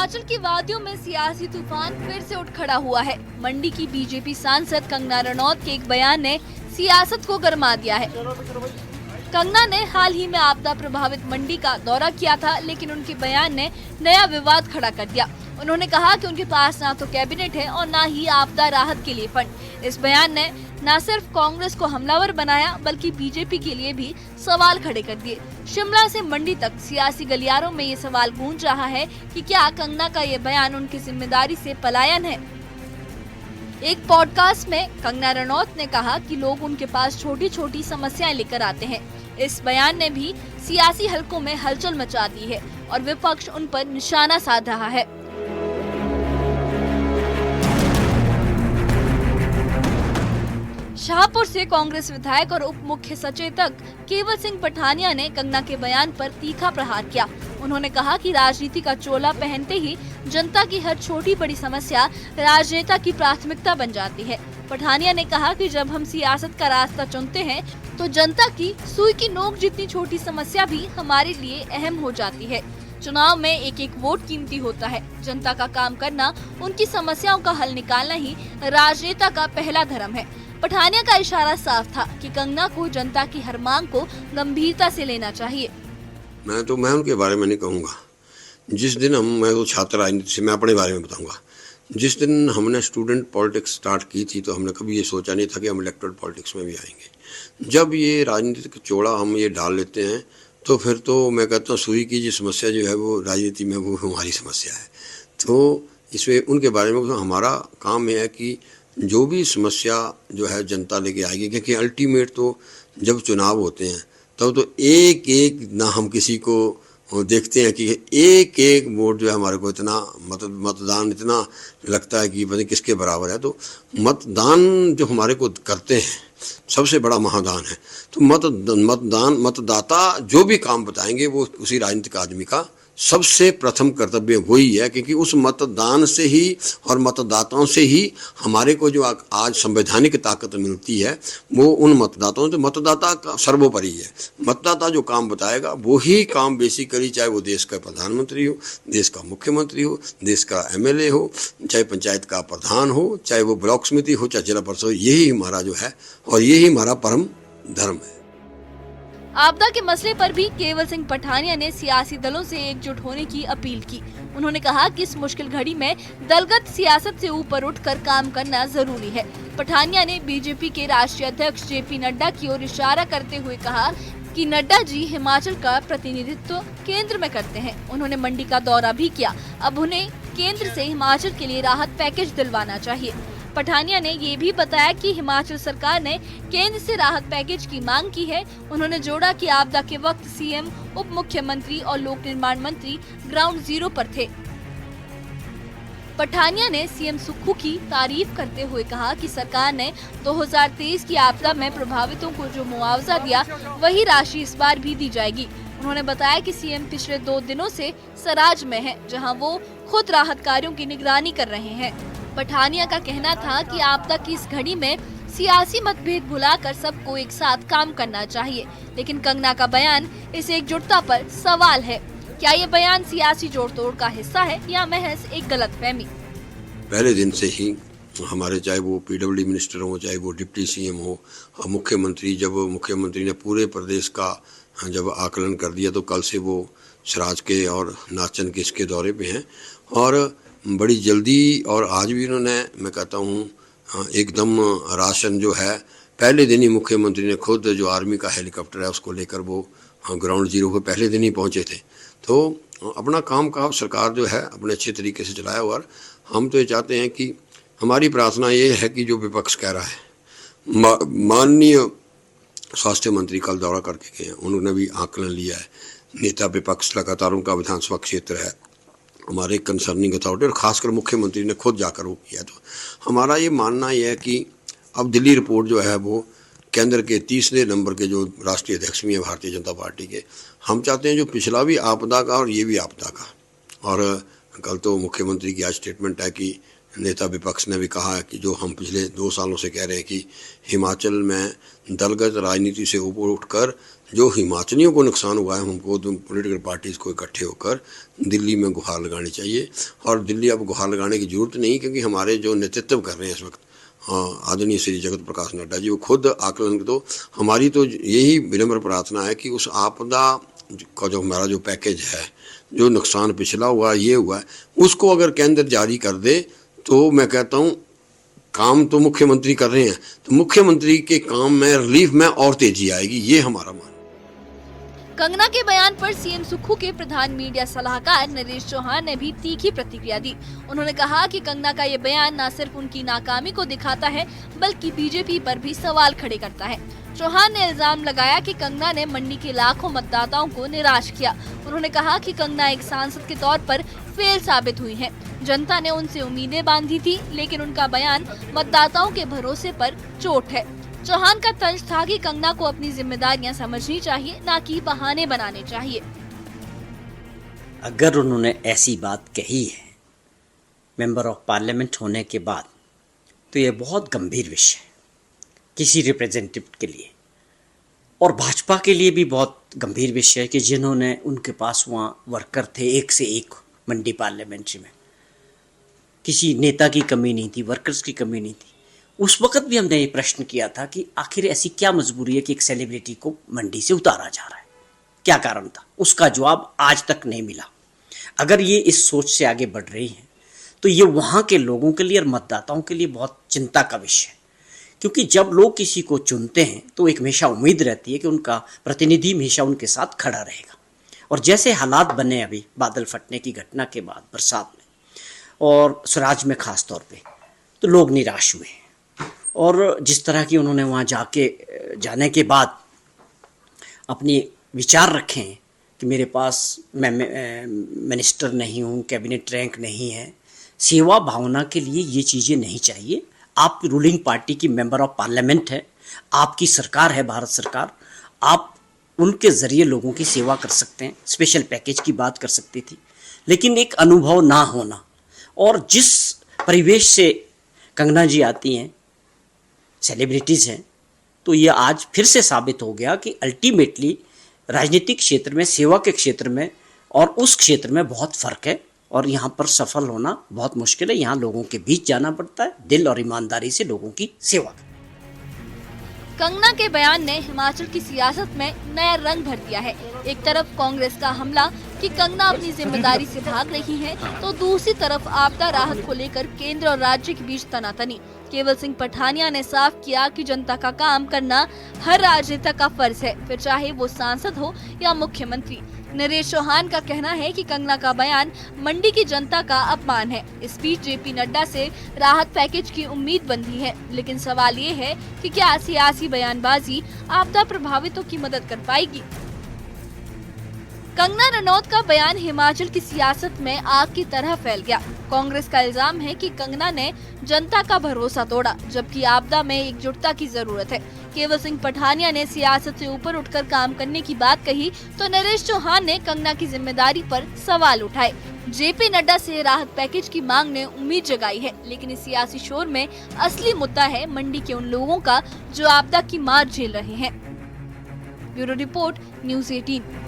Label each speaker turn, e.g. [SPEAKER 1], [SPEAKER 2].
[SPEAKER 1] हिमाचल की वादियों में सियासी तूफान फिर से उठ खड़ा हुआ है। मंडी की बीजेपी सांसद कंगना रनौत के एक बयान ने सियासत को गरमा दिया है। कंगना ने हाल ही में आपदा प्रभावित मंडी का दौरा किया था, लेकिन उनके बयान ने नया विवाद खड़ा कर दिया। उन्होंने कहा कि उनके पास ना तो कैबिनेट है और ना ही आपदा राहत के लिए फंड। इस बयान ने न सिर्फ कांग्रेस को हमलावर बनाया, बल्कि बीजेपी के लिए भी सवाल खड़े कर दिए। शिमला से मंडी तक सियासी गलियारों में ये सवाल गूंज रहा है कि क्या कंगना का ये बयान उनकी जिम्मेदारी से पलायन है। एक पॉडकास्ट में कंगना रनौत ने कहा कि लोग उनके पास छोटी छोटी समस्याएं लेकर आते हैं। इस बयान ने भी सियासी हलकों में हलचल मचा दी है और विपक्ष उन पर निशाना साध रहा है। शाहपुर से कांग्रेस विधायक और उप मुख्य सचेतक केवल सिंह पठानिया ने कंगना के बयान पर तीखा प्रहार किया। उन्होंने कहा कि राजनीति का चोला पहनते ही जनता की हर छोटी बड़ी समस्या राजनेता की प्राथमिकता बन जाती है। पठानिया ने कहा कि जब हम सियासत का रास्ता चुनते हैं तो जनता की सुई की नोक जितनी छोटी समस्या भी हमारे लिए अहम हो जाती है। चुनाव में एक एक वोट कीमती होता है। जनता का काम करना, उनकी समस्याओं का हल निकालना ही राजनेता का पहला धर्म है। पठानिया का इशारा साफ था कि कंगना को जनता की हर मांग को गंभीरता से लेना चाहिए।
[SPEAKER 2] मैं उनके बारे में नहीं कहूँगा। जिस दिन मैं तो छात्र राजनीति से मैं अपने बारे में बताऊँगा। जिस दिन हमने स्टूडेंट पॉलिटिक्स स्टार्ट की थी तो हमने कभी ये सोचा नहीं था कि हम इलेक्टोरल पॉलिटिक्स में भी आएंगे। जब ये राजनीतिक चोड़ा हम ये डाल लेते हैं तो फिर तो मैं कहता हूँ सुई की जो समस्या जो है वो राजनीति में वो हमारी समस्या है। तो इसमें उनके बारे में तो हमारा काम यह है कि जो भी समस्या जो है जनता लेके आएगी, क्योंकि अल्टीमेट तो जब चुनाव होते हैं तब तो एक एक ना हम किसी को देखते हैं कि एक एक वोट जो है हमारे को इतना मतदान इतना लगता है कि पता नहीं किसके बराबर है। तो मतदान जो हमारे को करते हैं सबसे बड़ा महादान है। तो मतदाता जो भी काम बताएंगे वो उसी राजनीतिक आदमी का सबसे प्रथम कर्तव्य वही है, क्योंकि उस मतदान से ही और मतदाताओं से ही हमारे को जो आज संवैधानिक ताकत मिलती है वो उन मतदाताओं से। मतदाता का सर्वोपरि है। मतदाता जो काम बताएगा वही काम बेसिकली, चाहे वो देश का प्रधानमंत्री हो, देश का मुख्यमंत्री हो, देश का एमएलए हो, चाहे पंचायत का प्रधान हो, चाहे वो ब्लॉक समिति हो, चाहे जिला परिषद हो, यही हमारा जो है और यही हमारा परम धर्म है।
[SPEAKER 1] आपदा के मसले पर भी केवल सिंह पठानिया ने सियासी दलों से एकजुट होने की अपील की। उन्होंने कहा कि इस मुश्किल घड़ी में दलगत सियासत से ऊपर उठकर काम करना जरूरी है। पठानिया ने बीजेपी के राष्ट्रीय अध्यक्ष जेपी नड्डा की ओर इशारा करते हुए कहा कि नड्डा जी हिमाचल का प्रतिनिधित्व केंद्र में करते हैं। उन्होंने मंडी का दौरा भी किया। अब उन्हें केंद्र से हिमाचल के लिए राहत पैकेज दिलवाना चाहिए। पठानिया ने ये भी बताया कि हिमाचल सरकार ने केंद्र से राहत पैकेज की मांग की है। उन्होंने जोड़ा कि आपदा के वक्त सीएम, उप मुख्यमंत्री और लोक निर्माण मंत्री ग्राउंड जीरो पर थे। पठानिया ने सीएम सुक्खू की तारीफ करते हुए कहा कि सरकार ने 2023 की आपदा में प्रभावितों को जो मुआवजा दिया वही राशि इस बार भी दी जाएगी। उन्होंने बताया कि सीएम पिछले 2 दिनों से सराज में है, जहां वो खुद राहत कार्यों की निगरानी कर रहे हैं। पठानिया का कहना था कि आपदा की इस घड़ी में सियासी मतभेद भुलाकर सबको एक साथ काम करना चाहिए, लेकिन कंगना का बयान इस एकजुटता पर सवाल है। क्या ये बयान सियासी जोड़-तोड़ का हिस्सा है या महज एक गलतफहमी?
[SPEAKER 2] पहले दिन से ही हमारे चाहे वो पीडब्ल्यूडी मिनिस्टर हो, चाहे वो डिप्टी सीएम हो, मुख्यमंत्री, जब मुख्यमंत्री ने पूरे प्रदेश का जब आकलन कर दिया तो कल से वो सराज के और नाचन के इसके दौरे पे हैं और बड़ी जल्दी, और आज भी उन्होंने, मैं कहता हूँ, एकदम राशन जो है पहले दिन ही मुख्यमंत्री ने खुद जो आर्मी का हेलीकॉप्टर है उसको लेकर वो ग्राउंड जीरो पे पहले दिन ही पहुँचे थे। तो अपना काम का सरकार जो है अपने अच्छे तरीके से चलाया। और हम तो ये चाहते हैं कि हमारी प्रार्थना ये है कि जो विपक्ष कह रहा है, माननीय स्वास्थ्य मंत्री कल दौरा करके गए, उन्होंने भी आकलन लिया है। नेता विपक्ष लगातार उनका विधानसभा क्षेत्र है हमारे कंसर्निंग अथॉरिटी, और खासकर मुख्यमंत्री ने खुद जाकर वो किया। तो हमारा ये मानना यह है कि अब दिल्ली रिपोर्ट जो है वो केंद्र के 30वें नंबर के जो राष्ट्रीय अध्यक्ष भी हैं भारतीय जनता पार्टी के, हम चाहते हैं जो पिछला भी आपदा का और ये भी आपदा का। और कल तो मुख्यमंत्री की आज स्टेटमेंट है कि नेता विपक्ष ने भी कहा है कि जो हम पिछले 2 सालों से कह रहे हैं कि हिमाचल में दलगत राजनीति से ऊपर उठकर जो हिमाचलियों को नुकसान हुआ है, हमको पॉलिटिकल पार्टीज़ को इकट्ठे होकर दिल्ली में गुहार लगानी चाहिए। और दिल्ली अब गुहार लगाने की ज़रूरत नहीं, क्योंकि हमारे जो नेतृत्व कर रहे हैं इस वक्त आदरणीय श्री जगत प्रकाश नड्डा जी, वो खुद आकलन। तो हमारी तो यही विनम्र प्रार्थना है कि उस आपदा का जो हमारा जो पैकेज है, जो नुकसान पिछला हुआ ये हुआ है, उसको अगर केंद्र जारी कर दे तो मैं कहता हूँ काम तो मुख्यमंत्री कर रहे हैं, तो मुख्यमंत्री के काम में रिलीफ में और तेजी आएगी, ये हमारा मान।
[SPEAKER 1] कंगना के बयान पर सीएम सुक्खू के प्रधान मीडिया सलाहकार नरेश चौहान ने भी तीखी प्रतिक्रिया दी। उन्होंने कहा कि कंगना का ये बयान न सिर्फ उनकी नाकामी को दिखाता है, बल्कि बीजेपी पर भी सवाल खड़े करता है। चौहान ने इल्जाम लगाया कि कंगना ने मंडी के लाखों मतदाताओं को निराश किया। उन्होंने कहा कि कंगना एक सांसद के तौर पर फेल साबित हुई हैं। जनता ने उनसे उम्मीदें बांधी थी, लेकिन उनका बयान मतदाताओं के भरोसे पर चोट है। चौहान का तंज था कि कंगना को अपनी जिम्मेदारियां समझनी चाहिए, ना कि बहाने बनाने चाहिए।
[SPEAKER 3] अगर उन्होंने ऐसी बात कही है मेंबर ऑफ पार्लियामेंट होने के बाद, तो ये बहुत गंभीर विषय है किसी रिप्रेजेंटेटिव के लिए, और भाजपा के लिए भी बहुत गंभीर विषय है कि जिन्होंने उनके पास वहाँ वर्कर थे एक से एक मंडी पार्लियामेंट्री में, किसी नेता की कमी नहीं थी, वर्कर्स की कमी नहीं थी। उस वक्त भी हमने ये प्रश्न किया था कि आखिर ऐसी क्या मजबूरी है कि एक सेलिब्रिटी को मंडी से उतारा जा रहा है, क्या कारण था? उसका जवाब आज तक नहीं मिला। अगर ये इस सोच से आगे बढ़ रही है तो ये वहाँ के लोगों के लिए और मतदाताओं के लिए बहुत चिंता का विषय है, क्योंकि जब लोग किसी को चुनते हैं तो एक हमेशा उम्मीद रहती है कि उनका प्रतिनिधि हमेशा उनके साथ खड़ा रहेगा। और जैसे हालात बने अभी बादल फटने की घटना के बाद बरसात में और स्वराज में खास तौर पे, तो लोग निराश हुए हैं। और जिस तरह की उन्होंने वहाँ जाने के बाद अपनी विचार रखे हैं कि मेरे पास मैं मिनिस्टर नहीं हूँ, कैबिनेट रैंक नहीं है, सेवा भावना के लिए ये चीज़ें नहीं चाहिए। आप रूलिंग पार्टी की मेंबर ऑफ पार्लियामेंट है, आपकी सरकार है भारत सरकार, आप उनके ज़रिए लोगों की सेवा कर सकते हैं। स्पेशल पैकेज की बात कर सकती थी, लेकिन एक अनुभव ना होना और जिस परिवेश से कंगना जी आती हैं, सेलिब्रिटीज़ हैं, तो ये आज फिर से साबित हो गया कि अल्टीमेटली राजनीतिक क्षेत्र में, सेवा के क्षेत्र में और उस क्षेत्र में बहुत फ़र्क है, और यहाँ पर सफल होना बहुत मुश्किल है। यहाँ लोगों के बीच जाना पड़ता है, दिल और ईमानदारी से लोगों की सेवा।
[SPEAKER 1] कंगना के बयान ने हिमाचल की सियासत में नया रंग भर दिया है। एक तरफ कांग्रेस का हमला कि कंगना अपनी जिम्मेदारी से भाग रही है, तो दूसरी तरफ आपदा राहत को लेकर केंद्र और राज्य के बीच तनातनी। केवल सिंह पठानिया ने साफ किया कि जनता का काम करना हर राजनेता का फर्ज है, फिर चाहे वो सांसद हो या मुख्यमंत्री। नरेश चौहान का कहना है कि कंगना का बयान मंडी की जनता का अपमान है। इस बीच जेपी नड्डा से राहत पैकेज की उम्मीद बंधी है, लेकिन सवाल ये है कि क्या सियासी बयानबाजी आपदा प्रभावितों की मदद कर पाएगी। कंगना रनौत का बयान हिमाचल की सियासत में आग की तरह फैल गया। कांग्रेस का इल्जाम है कि कंगना ने जनता का भरोसा तोड़ा, जबकि आपदा में एकजुटता की जरूरत है। केवल सिंह पठानिया ने सियासत से ऊपर उठकर काम करने की बात कही, तो नरेश चौहान ने कंगना की जिम्मेदारी पर सवाल उठाए। जेपी नड्डा से राहत पैकेज की मांग ने उम्मीद जगाई है, लेकिन इस सियासी शोर में असली मुद्दा है मंडी के उन लोगों का जो आपदा की मार झेल रहे हैं। Bureau report, news 18।